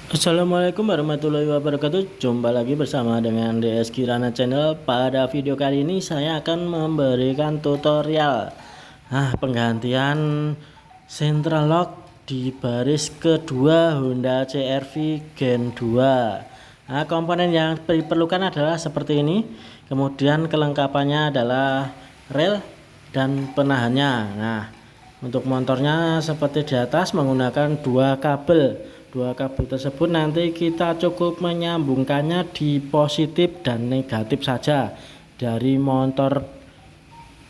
Assalamualaikum warahmatullahi wabarakatuh. Jumpa lagi bersama dengan DS Kirana Channel. Pada video kali ini saya akan memberikan tutorial penggantian central lock di baris kedua Honda CR-V Gen 2. Komponen yang diperlukan adalah seperti ini. Kemudian kelengkapannya adalah rel dan penahannya. Untuk motornya seperti di atas menggunakan dua kabel. Dua kabel tersebut nanti kita cukup menyambungkannya di positif dan negatif saja dari motor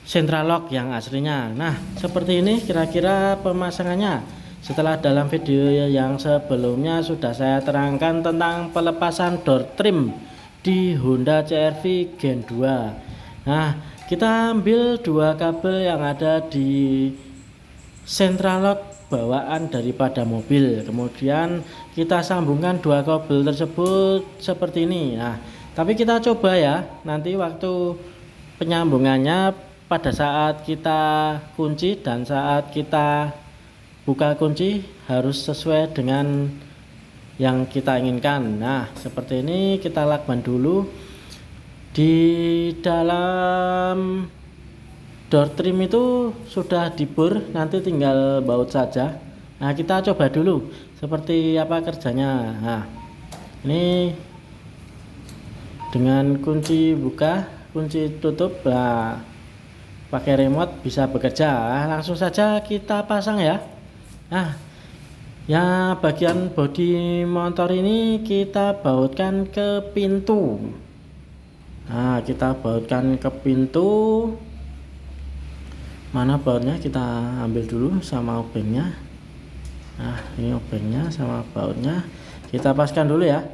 central lock yang aslinya. Seperti ini kira-kira pemasangannya. Setelah dalam video yang sebelumnya sudah saya terangkan tentang pelepasan door trim di Honda CR-V Gen 2. Kita ambil dua kabel yang ada di central lock bawaan daripada mobil, kemudian kita sambungkan dua kabel tersebut seperti ini. Tapi kita coba ya, nanti waktu penyambungannya pada saat kita kunci dan saat kita buka kunci harus sesuai dengan yang kita inginkan. Seperti ini kita lakban dulu di dalam door trim itu sudah dibor, nanti tinggal baut saja. Kita coba dulu seperti apa kerjanya. Ini dengan kunci buka, kunci tutup, pakai remote bisa bekerja. Langsung saja kita pasang ya. Ya, bagian bodi motor ini kita bautkan ke pintu. Kita bautkan ke pintu. Mana bautnya kita ambil dulu sama obengnya. Ini obengnya sama bautnya kita paskan dulu ya.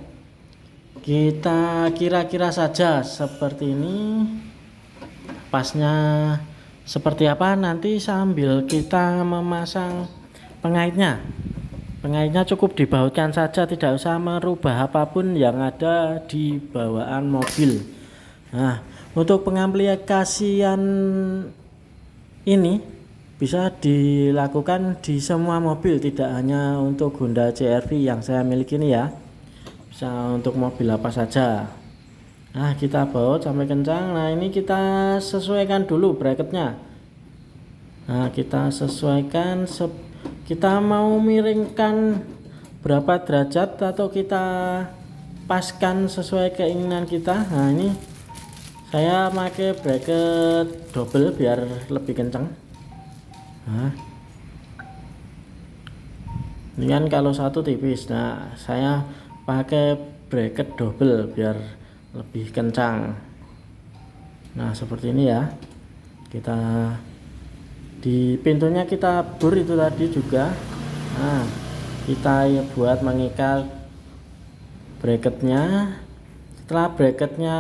Kita kira-kira saja seperti ini. Pasnya seperti apa nanti sambil kita memasang pengaitnya. Pengaitnya cukup dibautkan saja, tidak usah merubah apapun yang ada di bawaan mobil. Untuk pengaplikasian ini bisa dilakukan di semua mobil, tidak hanya untuk Honda CR-V yang saya miliki ini ya, bisa untuk mobil apa saja. Kita baut sampai kencang. Ini kita sesuaikan dulu bracketnya. Kita sesuaikan, kita mau miringkan berapa derajat atau kita paskan sesuai keinginan kita. Ini saya pakai bracket double biar lebih kencang. Ini kan kalau satu tipis, saya pakai bracket double biar lebih kencang. Seperti ini ya. Kita di pintunya kita bor itu tadi juga. Kita buat mengikat bracketnya. Setelah bracketnya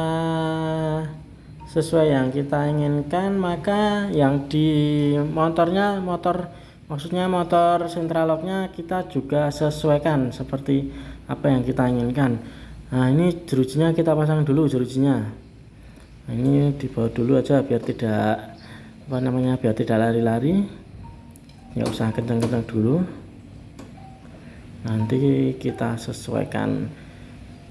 sesuai yang kita inginkan, maka yang di maksudnya motor central locknya kita juga sesuaikan seperti apa yang kita inginkan. Ini jerujinya kita pasang dulu jerujinya. Ini dibawa dulu aja biar tidak biar tidak lari-lari, nggak usah kencang-kencang dulu. Nanti kita sesuaikan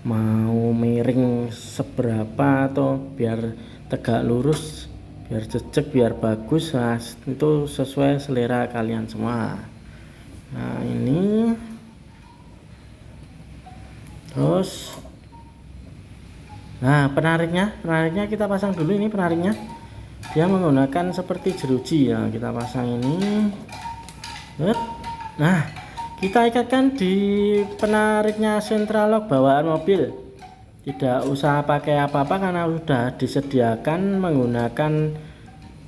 mau miring seberapa atau biar tegak lurus, biar jejak, biar bagus. Itu sesuai selera kalian semua. Ini terus penariknya kita pasang dulu. Ini penariknya dia menggunakan seperti jeruji ya, kita pasang ini. Kita ikatkan di penariknya central lock bawaan mobil. Tidak usah pakai apa-apa karena sudah disediakan menggunakan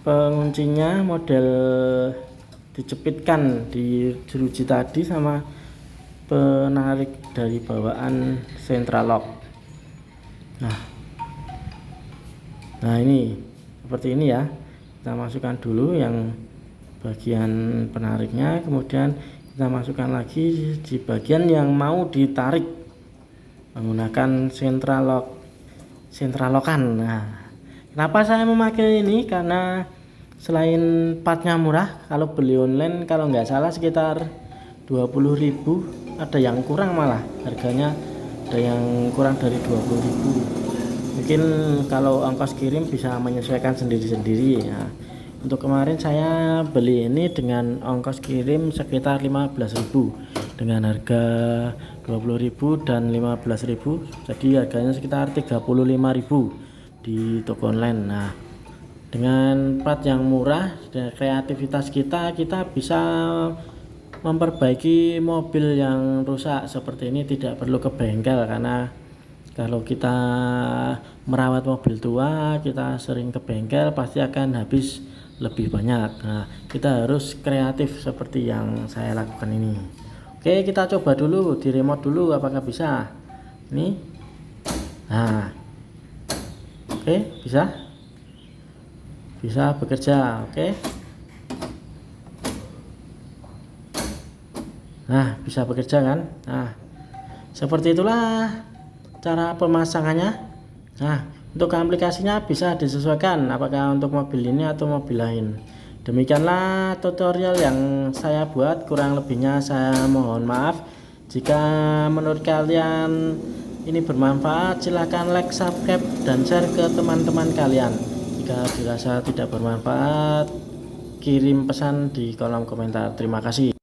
penguncinya model dijepitkan di jeruji tadi sama penarik dari bawaan central lock. Ini seperti ini ya. Kita masukkan dulu yang bagian penariknya, kemudian kita masukkan lagi di bagian yang mau ditarik menggunakan central lockan. Kenapa saya memakai ini? Karena selain partnya murah, kalau beli online kalau nggak salah sekitar 20.000 ada yang kurang, malah harganya ada yang kurang dari 20.000. Mungkin kalau ongkos kirim bisa menyesuaikan sendiri-sendiri ya. Untuk kemarin saya beli ini dengan ongkos kirim sekitar 15.000 dengan harga 20.000 dan 15.000, jadi harganya sekitar 35.000 di toko online. Nah, dengan plat yang murah dan kreativitas kita bisa memperbaiki mobil yang rusak seperti ini, tidak perlu ke bengkel. Karena kalau kita merawat mobil tua, kita sering ke bengkel, pasti akan habis lebih banyak. Nah, kita harus kreatif seperti yang saya lakukan ini. Oke, kita coba dulu di remote dulu apakah bisa. Ini. Nah. Oke, bisa bekerja. Oke. Nah, bisa bekerja kan? Nah, seperti itulah cara pemasangannya. Nah, untuk aplikasinya bisa disesuaikan apakah untuk mobil ini atau mobil lain. Demikianlah tutorial yang saya buat, kurang lebihnya saya mohon maaf. Jika menurut kalian ini bermanfaat, silahkan like, subscribe, dan share ke teman-teman kalian. Jika dirasa tidak bermanfaat, kirim pesan di kolom komentar. Terima kasih.